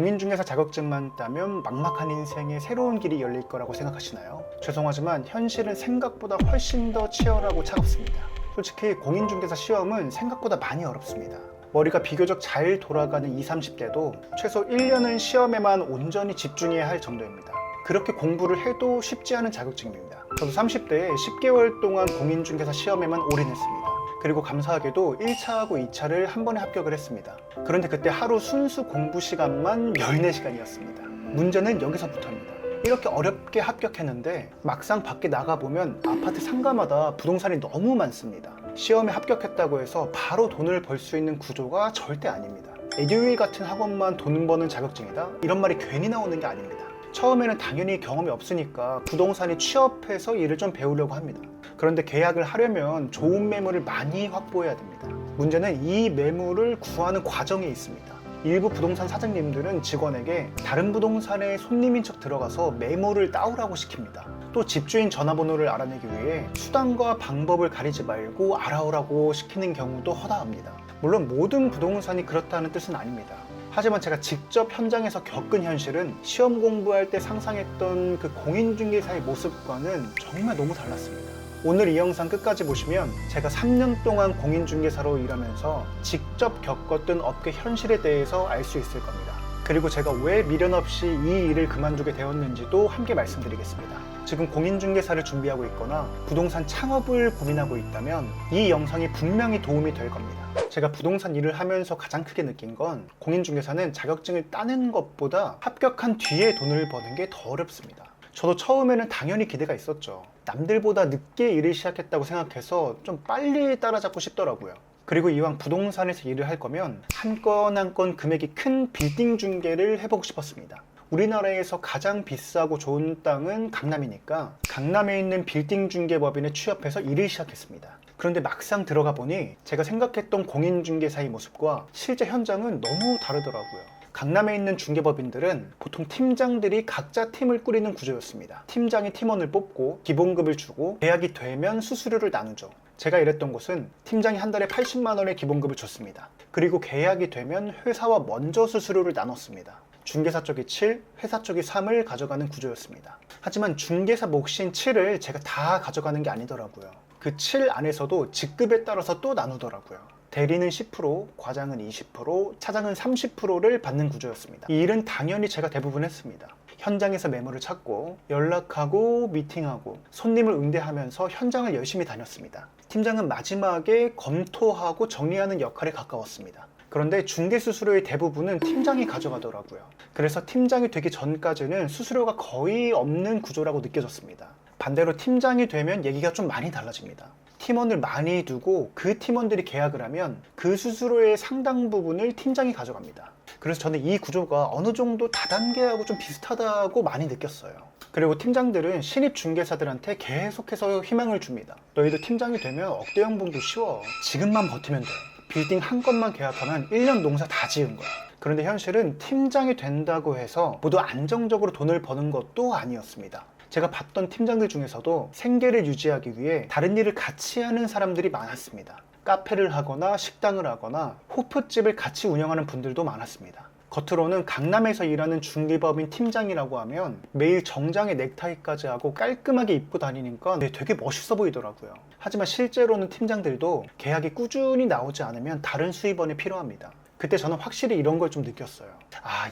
공인중개사 자격증만 따면 막막한 인생에 새로운 길이 열릴 거라고 생각하시나요? 죄송하지만 현실은 생각보다 훨씬 더 치열하고 차갑습니다. 솔직히 공인중개사 시험은 생각보다 많이 어렵습니다. 머리가 비교적 잘 돌아가는 20, 30대도 최소 1년은 시험에만 온전히 집중해야 할 정도입니다. 그렇게 공부를 해도 쉽지 않은 자격증입니다. 저도 30대에 10개월 동안 공인중개사 시험에만 올인했습니다. 그리고 감사하게도 1차하고 2차를 한 번에 합격을 했습니다. 그런데 그때 하루 순수 공부 시간만 14시간이었습니다. 문제는 여기서부터입니다. 이렇게 어렵게 합격했는데 막상 밖에 나가보면 아파트 상가마다 부동산이 너무 많습니다. 시험에 합격했다고 해서 바로 돈을 벌 수 있는 구조가 절대 아닙니다. 에듀윌 같은 학원만 돈 버는 자격증이다? 이런 말이 괜히 나오는 게 아닙니다. 처음에는 당연히 경험이 없으니까 부동산에 취업해서 일을 좀 배우려고 합니다. 그런데 계약을 하려면 좋은 매물을 많이 확보해야 됩니다. 문제는 이 매물을 구하는 과정에 있습니다. 일부 부동산 사장님들은 직원에게 다른 부동산에 손님인 척 들어가서 매물을 따오라고 시킵니다. 또 집주인 전화번호를 알아내기 위해 수단과 방법을 가리지 말고 알아오라고 시키는 경우도 허다합니다. 물론 모든 부동산이 그렇다는 뜻은 아닙니다. 하지만 제가 직접 현장에서 겪은 현실은 시험 공부할 때 상상했던 그 공인중개사의 모습과는 정말 너무 달랐습니다. 오늘 이 영상 끝까지 보시면 제가 3년 동안 공인중개사로 일하면서 직접 겪었던 업계 현실에 대해서 알 수 있을 겁니다. 그리고 제가 왜 미련 없이 이 일을 그만두게 되었는지도 함께 말씀드리겠습니다. 지금 공인중개사를 준비하고 있거나 부동산 창업을 고민하고 있다면 이 영상이 분명히 도움이 될 겁니다. 제가 부동산 일을 하면서 가장 크게 느낀 건 공인중개사는 자격증을 따는 것보다 합격한 뒤에 돈을 버는 게 더 어렵습니다. 저도 처음에는 당연히 기대가 있었죠. 남들보다 늦게 일을 시작했다고 생각해서 좀 빨리 따라잡고 싶더라고요. 그리고 이왕 부동산에서 일을 할 거면 한 건 한 건 금액이 큰 빌딩 중개를 해보고 싶었습니다. 우리나라에서 가장 비싸고 좋은 땅은 강남이니까 강남에 있는 빌딩 중개법인에 취업해서 일을 시작했습니다. 그런데 막상 들어가 보니 제가 생각했던 공인중개사의 모습과 실제 현장은 너무 다르더라고요. 강남에 있는 중개법인들은 보통 팀장들이 각자 팀을 꾸리는 구조였습니다. 팀장이 팀원을 뽑고 기본급을 주고 계약이 되면 수수료를 나누죠. 제가 일했던 곳은 팀장이 한 달에 80만 원의 기본급을 줬습니다. 그리고 계약이 되면 회사와 먼저 수수료를 나눴습니다. 중개사 쪽이 7, 회사 쪽이 3을 가져가는 구조였습니다. 하지만 중개사 몫인 7을 제가 다 가져가는 게 아니더라고요. 그 7 안에서도 직급에 따라서 또 나누더라고요. 대리는 10%, 과장은 20%, 차장은 30%를 받는 구조였습니다. 이 일은 당연히 제가 대부분 했습니다. 현장에서 매물을 찾고 연락하고 미팅하고 손님을 응대하면서 현장을 열심히 다녔습니다. 팀장은 마지막에 검토하고 정리하는 역할에 가까웠습니다. 그런데 중개 수수료의 대부분은 팀장이 가져가더라고요. 그래서 팀장이 되기 전까지는 수수료가 거의 없는 구조라고 느껴졌습니다. 반대로 팀장이 되면 얘기가 좀 많이 달라집니다. 팀원을 많이 두고 그 팀원들이 계약을 하면 그 수수료의 상당 부분을 팀장이 가져갑니다. 그래서 저는 이 구조가 어느 정도 다단계하고 좀 비슷하다고 많이 느꼈어요. 그리고 팀장들은 신입 중개사들한테 계속해서 희망을 줍니다. 너희도 팀장이 되면 억대 연봉도 쉬워. 지금만 버티면 돼. 빌딩 한 건만 계약하면 1년 농사 다 지은 거야. 그런데 현실은 팀장이 된다고 해서 모두 안정적으로 돈을 버는 것도 아니었습니다. 제가 봤던 팀장들 중에서도 생계를 유지하기 위해 다른 일을 같이 하는 사람들이 많았습니다. 카페를 하거나 식당을 하거나 호프집을 같이 운영하는 분들도 많았습니다. 겉으로는 강남에서 일하는 중개법인 팀장이라고 하면 매일 정장에 넥타이까지 하고 깔끔하게 입고 다니니까 되게 멋있어 보이더라고요. 하지만 실제로는 팀장들도 계약이 꾸준히 나오지 않으면 다른 수입원이 필요합니다. 그때 저는 확실히 이런 걸 좀 느꼈어요.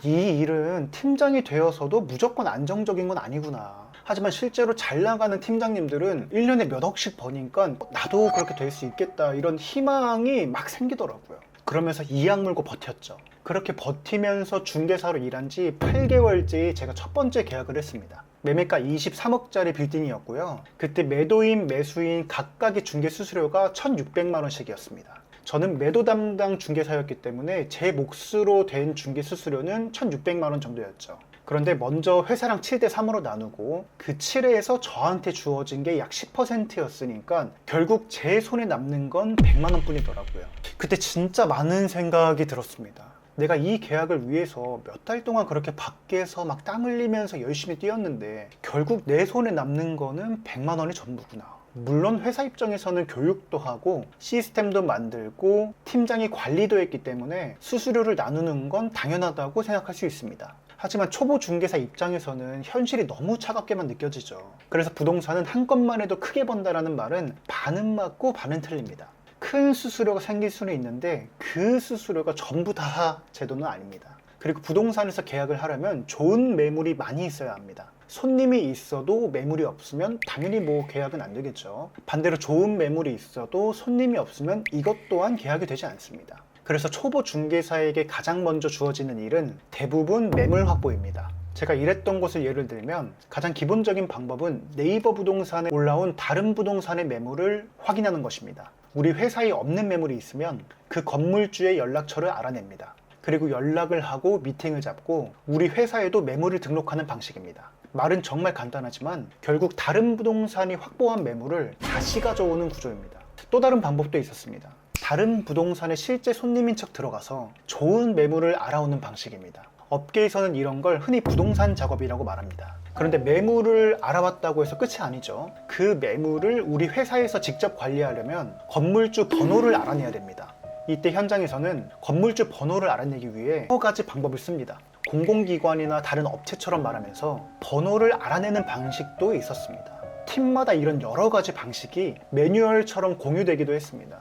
이 일은 팀장이 되어서도 무조건 안정적인 건 아니구나. 하지만 실제로 잘 나가는 팀장님들은 1년에 몇 억씩 버니까 나도 그렇게 될 수 있겠다 이런 희망이 막 생기더라고요. 그러면서 이악 물고 버텼죠. 그렇게 버티면서 중개사로 일한 지 8개월째에 제가 첫 번째 계약을 했습니다. 매매가 23억짜리 빌딩이었고요. 그때 매도인, 매수인 각각의 중개 수수료가 1,600만 원씩이었습니다. 저는 매도 담당 중개사였기 때문에 제 몫으로 된 중개 수수료는 1,600만 원 정도였죠. 그런데 먼저 회사랑 7대 3으로 나누고 그 7회에서 저한테 주어진 게 약 10%였으니까 결국 제 손에 남는 건 100만 원 뿐이더라고요. 그때 진짜 많은 생각이 들었습니다. 내가 이 계약을 위해서 몇 달 동안 그렇게 밖에서 막 땀 흘리면서 열심히 뛰었는데 결국 내 손에 남는 거는 100만 원이 전부구나. 물론 회사 입장에서는 교육도 하고 시스템도 만들고 팀장이 관리도 했기 때문에 수수료를 나누는 건 당연하다고 생각할 수 있습니다. 하지만 초보 중개사 입장에서는 현실이 너무 차갑게만 느껴지죠. 그래서 부동산은 한 건만 해도 크게 번다라는 말은 반은 맞고 반은 틀립니다. 큰 수수료가 생길 수는 있는데 그 수수료가 전부 다 제도는 아닙니다. 그리고 부동산에서 계약을 하려면 좋은 매물이 많이 있어야 합니다. 손님이 있어도 매물이 없으면 당연히 계약은 안 되겠죠. 반대로 좋은 매물이 있어도 손님이 없으면 이것 또한 계약이 되지 않습니다. 그래서 초보 중개사에게 가장 먼저 주어지는 일은 대부분 매물 확보입니다. 제가 일했던 곳을 예를 들면 가장 기본적인 방법은 네이버 부동산에 올라온 다른 부동산의 매물을 확인하는 것입니다. 우리 회사에 없는 매물이 있으면 그 건물주의 연락처를 알아냅니다. 그리고 연락을 하고 미팅을 잡고 우리 회사에도 매물을 등록하는 방식입니다. 말은 정말 간단하지만 결국 다른 부동산이 확보한 매물을 다시 가져오는 구조입니다. 또 다른 방법도 있었습니다. 다른 부동산에 실제 손님인 척 들어가서 좋은 매물을 알아오는 방식입니다. 업계에서는 이런 걸 흔히 부동산 작업이라고 말합니다. 그런데 매물을 알아왔다고 해서 끝이 아니죠. 그 매물을 우리 회사에서 직접 관리하려면 건물주 번호를 알아내야 됩니다. 이때 현장에서는 건물주 번호를 알아내기 위해 여러 가지 방법을 씁니다. 공공기관이나 다른 업체처럼 말하면서 번호를 알아내는 방식도 있었습니다. 팀마다 이런 여러 가지 방식이 매뉴얼처럼 공유되기도 했습니다.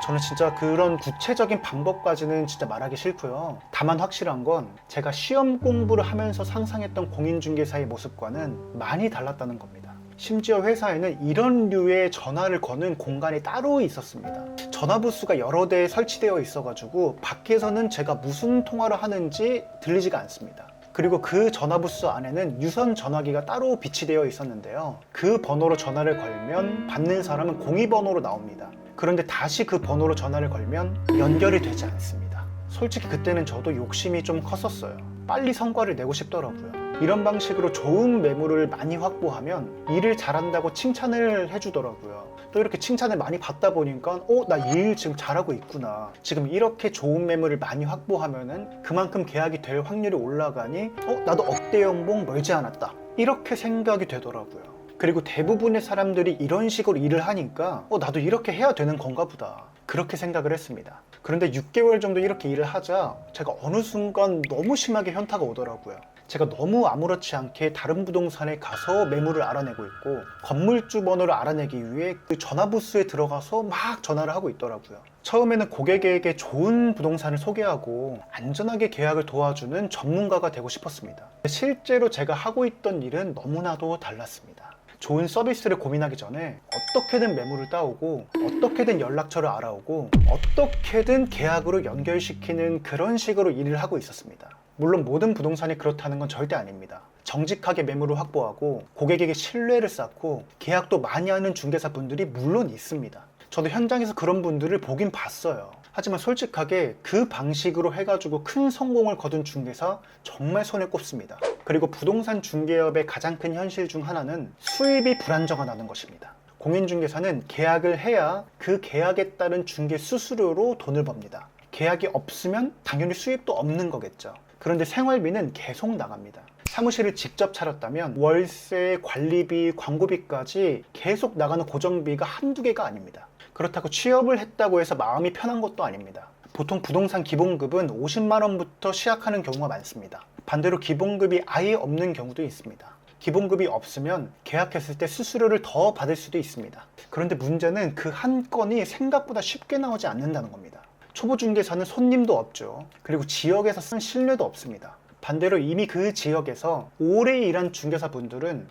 저는 진짜 그런 구체적인 방법까지는 진짜 말하기 싫고요. 다만 확실한 건 제가 시험 공부를 하면서 상상했던 공인중개사의 모습과는 많이 달랐다는 겁니다. 심지어 회사에는 이런 류의 전화를 거는 공간이 따로 있었습니다. 전화 부스가 여러 대 설치되어 있어가지고 밖에서는 제가 무슨 통화를 하는지 들리지가 않습니다. 그리고 그 전화 부스 안에는 유선 전화기가 따로 비치되어 있었는데요. 그 번호로 전화를 걸면 받는 사람은 02번호로 나옵니다. 그런데 다시 그 번호로 전화를 걸면 연결이 되지 않습니다. 솔직히 그때는 저도 욕심이 좀 컸었어요. 빨리 성과를 내고 싶더라고요. 이런 방식으로 좋은 매물을 많이 확보하면 일을 잘한다고 칭찬을 해주더라고요. 또 이렇게 칭찬을 많이 받다 보니까 나 일 지금 잘하고 있구나. 지금 이렇게 좋은 매물을 많이 확보하면은 그만큼 계약이 될 확률이 올라가니 나도 억대 연봉 멀지 않았다. 이렇게 생각이 되더라고요. 그리고 대부분의 사람들이 이런 식으로 일을 하니까 나도 이렇게 해야 되는 건가 보다. 그렇게 생각을 했습니다. 그런데 6개월 정도 이렇게 일을 하자 제가 어느 순간 너무 심하게 현타가 오더라고요. 제가 너무 아무렇지 않게 다른 부동산에 가서 매물을 알아내고 있고 건물주 번호를 알아내기 위해 그 전화부스에 들어가서 막 전화를 하고 있더라고요. 처음에는 고객에게 좋은 부동산을 소개하고 안전하게 계약을 도와주는 전문가가 되고 싶었습니다. 실제로 제가 하고 있던 일은 너무나도 달랐습니다. 좋은 서비스를 고민하기 전에 어떻게든 매물을 따오고 어떻게든 연락처를 알아오고 어떻게든 계약으로 연결시키는 그런 식으로 일을 하고 있었습니다. 물론 모든 부동산이 그렇다는 건 절대 아닙니다. 정직하게 매물을 확보하고 고객에게 신뢰를 쌓고 계약도 많이 하는 중개사 분들이 물론 있습니다. 저도 현장에서 그런 분들을 보긴 봤어요. 하지만 솔직하게 그 방식으로 해가지고 큰 성공을 거둔 중개사 정말 손에 꼽습니다. 그리고 부동산 중개업의 가장 큰 현실 중 하나는 수입이 불안정하다는 것입니다. 공인중개사는 계약을 해야 그 계약에 따른 중개 수수료로 돈을 법니다. 계약이 없으면 당연히 수입도 없는 거겠죠. 그런데 생활비는 계속 나갑니다. 사무실을 직접 차렸다면 월세, 관리비, 광고비까지 계속 나가는 고정비가 한두 개가 아닙니다. 그렇다고 취업을 했다고 해서 마음이 편한 것도 아닙니다. 보통 부동산 기본급은 50만 원부터 시작하는 경우가 많습니다. 반대로 기본급이 아예 없는 경우도 있습니다. 기본급이 없으면 계약했을 때 수수료를 더 받을 수도 있습니다. 그런데 문제는 그 한 건이 생각보다 쉽게 나오지 않는다는 겁니다. 초보 중개사는 손님도 없죠. 그리고 지역에서 쓴 신뢰도 없습니다. 반대로 이미 그 지역에서 오래 일한 중개사 분들은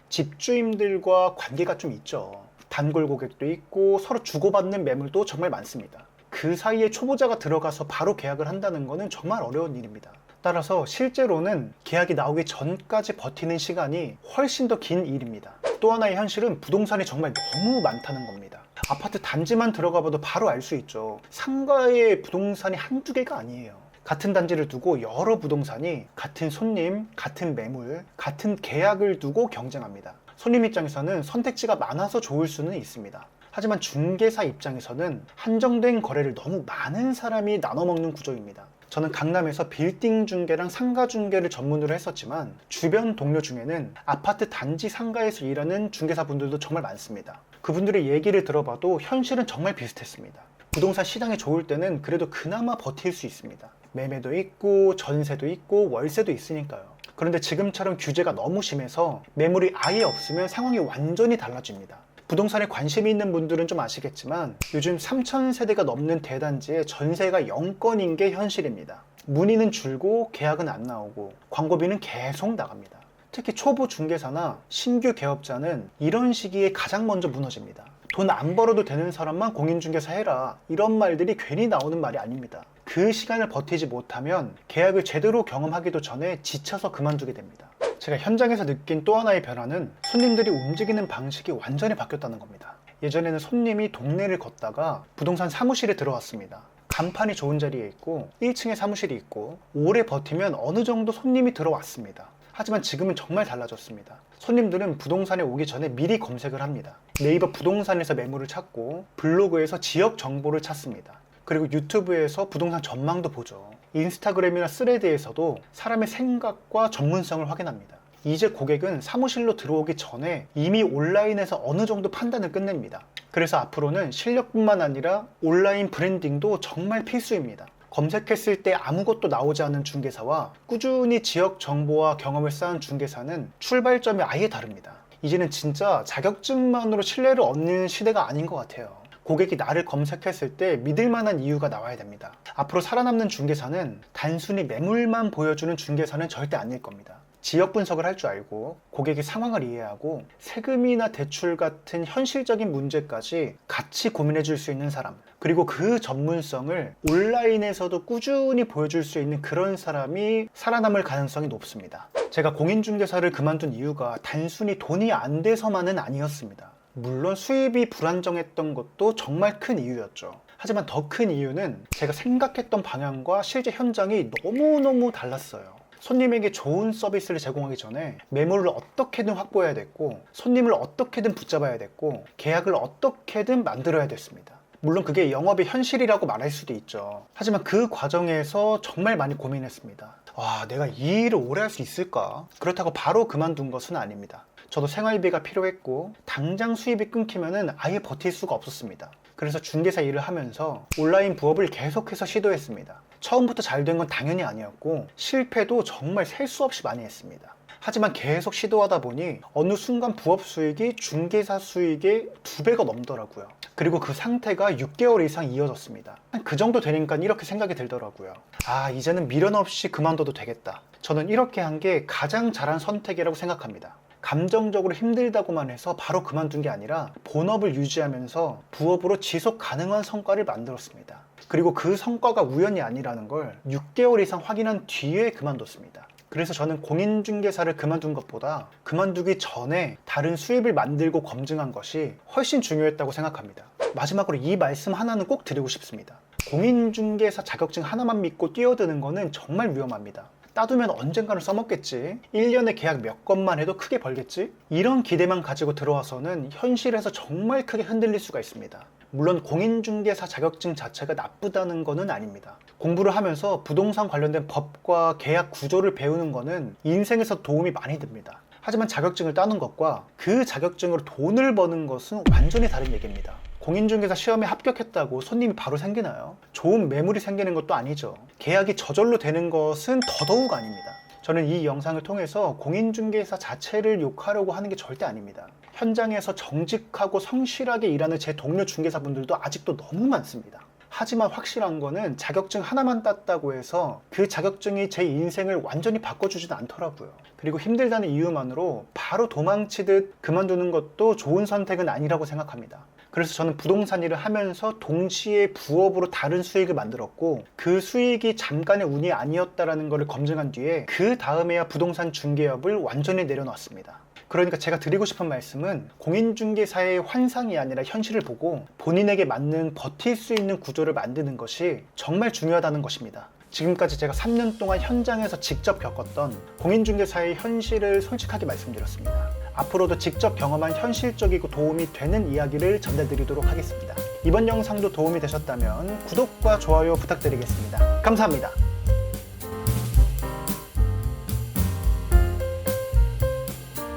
집주임들과 관계가 좀 있죠. 단골 고객도 있고 서로 주고받는 매물도 정말 많습니다. 그 사이에 초보자가 들어가서 바로 계약을 한다는 것은 정말 어려운 일입니다. 따라서 실제로는 계약이 나오기 전까지 버티는 시간이 훨씬 더 긴 일입니다. 또 하나의 현실은 부동산이 정말 너무 많다는 겁니다. 아파트 단지만 들어가 봐도 바로 알 수 있죠. 상가에 부동산이 한두 개가 아니에요. 같은 단지를 두고 여러 부동산이 같은 손님, 같은 매물, 같은 계약을 두고 경쟁합니다. 손님 입장에서는 선택지가 많아서 좋을 수는 있습니다. 하지만 중개사 입장에서는 한정된 거래를 너무 많은 사람이 나눠먹는 구조입니다. 저는 강남에서 빌딩 중개랑 상가 중개를 전문으로 했었지만 주변 동료 중에는 아파트 단지 상가에서 일하는 중개사분들도 정말 많습니다. 그분들의 얘기를 들어봐도 현실은 정말 비슷했습니다. 부동산 시장이 좋을 때는 그래도 그나마 버틸 수 있습니다. 매매도 있고 전세도 있고 월세도 있으니까요. 그런데 지금처럼 규제가 너무 심해서 매물이 아예 없으면 상황이 완전히 달라집니다. 부동산에 관심이 있는 분들은 좀 아시겠지만 요즘 3,000세대가 넘는 대단지에 전세가 0건인 게 현실입니다. 문의는 줄고 계약은 안 나오고 광고비는 계속 나갑니다. 특히 초보 중개사나 신규 개업자는 이런 시기에 가장 먼저 무너집니다. 돈 안 벌어도 되는 사람만 공인중개사 해라, 이런 말들이 괜히 나오는 말이 아닙니다. 그 시간을 버티지 못하면 계약을 제대로 경험하기도 전에 지쳐서 그만두게 됩니다. 제가 현장에서 느낀 또 하나의 변화는 손님들이 움직이는 방식이 완전히 바뀌었다는 겁니다. 예전에는 손님이 동네를 걷다가 부동산 사무실에 들어왔습니다. 간판이 좋은 자리에 있고 1층에 사무실이 있고 오래 버티면 어느 정도 손님이 들어왔습니다. 하지만 지금은 정말 달라졌습니다. 손님들은 부동산에 오기 전에 미리 검색을 합니다. 네이버 부동산에서 매물을 찾고 블로그에서 지역 정보를 찾습니다. 그리고 유튜브에서 부동산 전망도 보죠. 인스타그램이나 스레드에서도 사람의 생각과 전문성을 확인합니다. 이제 고객은 사무실로 들어오기 전에 이미 온라인에서 어느 정도 판단을 끝냅니다. 그래서 앞으로는 실력뿐만 아니라 온라인 브랜딩도 정말 필수입니다. 검색했을 때 아무것도 나오지 않는 중개사와 꾸준히 지역 정보와 경험을 쌓은 중개사는 출발점이 아예 다릅니다. 이제는 진짜 자격증만으로 신뢰를 얻는 시대가 아닌 것 같아요. 고객이 나를 검색했을 때 믿을 만한 이유가 나와야 됩니다. 앞으로 살아남는 중개사는 단순히 매물만 보여주는 중개사는 절대 아닐 겁니다. 지역 분석을 할 줄 알고 고객의 상황을 이해하고 세금이나 대출 같은 현실적인 문제까지 같이 고민해 줄 수 있는 사람, 그리고 그 전문성을 온라인에서도 꾸준히 보여줄 수 있는 그런 사람이 살아남을 가능성이 높습니다. 제가 공인중개사를 그만둔 이유가 단순히 돈이 안 돼서만은 아니었습니다. 물론 수입이 불안정했던 것도 정말 큰 이유였죠. 하지만 더 큰 이유는 제가 생각했던 방향과 실제 현장이 너무너무 달랐어요. 손님에게 좋은 서비스를 제공하기 전에 매물을 어떻게든 확보해야 됐고, 손님을 어떻게든 붙잡아야 됐고, 계약을 어떻게든 만들어야 됐습니다. 물론 그게 영업의 현실이라고 말할 수도 있죠. 하지만 그 과정에서 정말 많이 고민했습니다. 내가 이 일을 오래 할 수 있을까? 그렇다고 바로 그만둔 것은 아닙니다. 저도 생활비가 필요했고 당장 수입이 끊기면은 아예 버틸 수가 없었습니다. 그래서 중개사 일을 하면서 온라인 부업을 계속해서 시도했습니다. 처음부터 잘 된 건 당연히 아니었고 실패도 정말 셀 수 없이 많이 했습니다. 하지만 계속 시도하다 보니 어느 순간 부업 수익이 중개사 수익의 2배가 넘더라고요. 그리고 그 상태가 6개월 이상 이어졌습니다. 그 정도 되니까 이렇게 생각이 들더라고요. 이제는 미련 없이 그만둬도 되겠다. 저는 이렇게 한 게 가장 잘한 선택이라고 생각합니다. 감정적으로 힘들다고만 해서 바로 그만둔 게 아니라 본업을 유지하면서 부업으로 지속 가능한 성과를 만들었습니다. 그리고 그 성과가 우연이 아니라는 걸 6개월 이상 확인한 뒤에 그만뒀습니다. 그래서 저는 공인중개사를 그만둔 것보다 그만두기 전에 다른 수입을 만들고 검증한 것이 훨씬 중요했다고 생각합니다. 마지막으로 이 말씀 하나는 꼭 드리고 싶습니다. 공인중개사 자격증 하나만 믿고 뛰어드는 거는 정말 위험합니다. 따두면 언젠가는 써먹겠지, 1년에 계약 몇 건만 해도 크게 벌겠지, 이런 기대만 가지고 들어와서는 현실에서 정말 크게 흔들릴 수가 있습니다. 물론 공인중개사 자격증 자체가 나쁘다는 거는 아닙니다. 공부를 하면서 부동산 관련된 법과 계약 구조를 배우는 거는 인생에서 도움이 많이 됩니다. 하지만 자격증을 따는 것과 그 자격증으로 돈을 버는 것은 완전히 다른 얘기입니다. 공인중개사 시험에 합격했다고 손님이 바로 생기나요? 좋은 매물이 생기는 것도 아니죠. 계약이 저절로 되는 것은 더더욱 아닙니다. 저는 이 영상을 통해서 공인중개사 자체를 욕하려고 하는 게 절대 아닙니다. 현장에서 정직하고 성실하게 일하는 제 동료 중개사분들도 아직도 너무 많습니다. 하지만 확실한 거는 자격증 하나만 땄다고 해서 그 자격증이 제 인생을 완전히 바꿔주지는 않더라고요. 그리고 힘들다는 이유만으로 바로 도망치듯 그만두는 것도 좋은 선택은 아니라고 생각합니다. 그래서 저는 부동산 일을 하면서 동시에 부업으로 다른 수익을 만들었고, 그 수익이 잠깐의 운이 아니었다는 것을 검증한 뒤에 그 다음에야 부동산 중개업을 완전히 내려놨습니다. 그러니까 제가 드리고 싶은 말씀은 공인중개사의 환상이 아니라 현실을 보고 본인에게 맞는 버틸 수 있는 구조를 만드는 것이 정말 중요하다는 것입니다. 지금까지 제가 3년 동안 현장에서 직접 겪었던 공인중개사의 현실을 솔직하게 말씀드렸습니다. 앞으로도 직접 경험한 현실적이고 도움이 되는 이야기를 전해드리도록 하겠습니다. 이번 영상도 도움이 되셨다면 구독과 좋아요 부탁드리겠습니다. 감사합니다.